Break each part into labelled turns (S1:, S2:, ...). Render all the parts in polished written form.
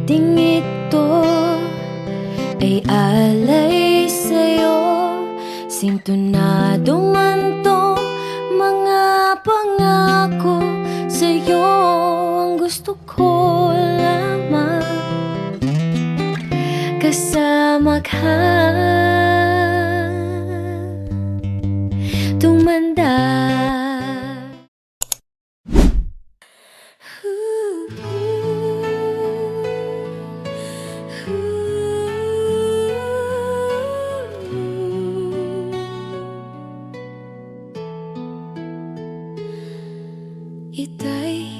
S1: awiting ito ay alay sa'yo. Sintonado man tong mga pangako sa'yo. Ang gusto ko lamang kasama ka, tumanda. Ita'y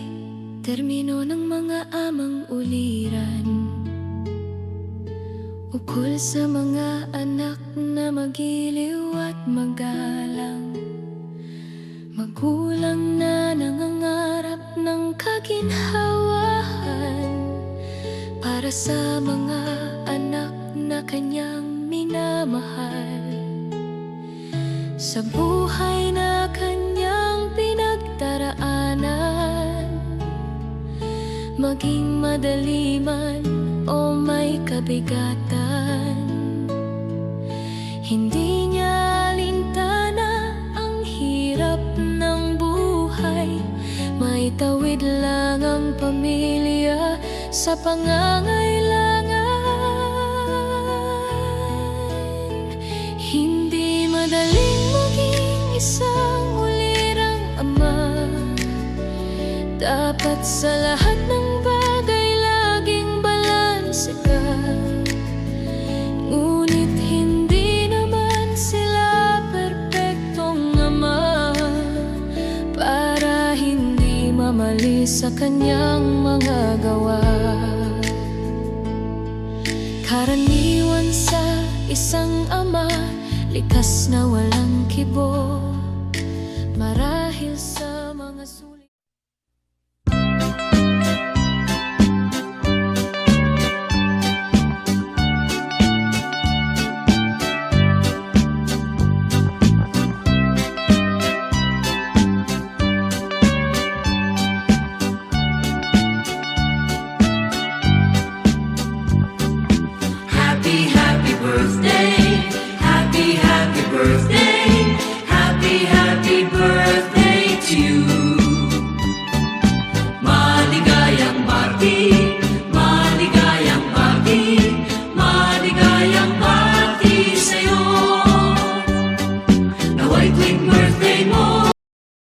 S1: termino ng mga amang uliran, ukol sa mga anak na magiliw at magalang. Magulang na nangangarap ng kaginhawahan para sa mga anak na kanyang minamahal. Sa buhay na kanyang pinagdaraanan, maging madali man o may kabigatan, hindi niya alintana ang hirap ng buhay. May tawid lang ang pamilya sa pangangailangan. Hindi madaling maging isang ulirang ama. Dapat sa lahat ng bagay laging balanse ka. Ngunit hindi naman sila perpektong ama para hindi mamali sa kanyang mga gawa. Karaniwan sa isang ama, likas na walang kibo, marahil sa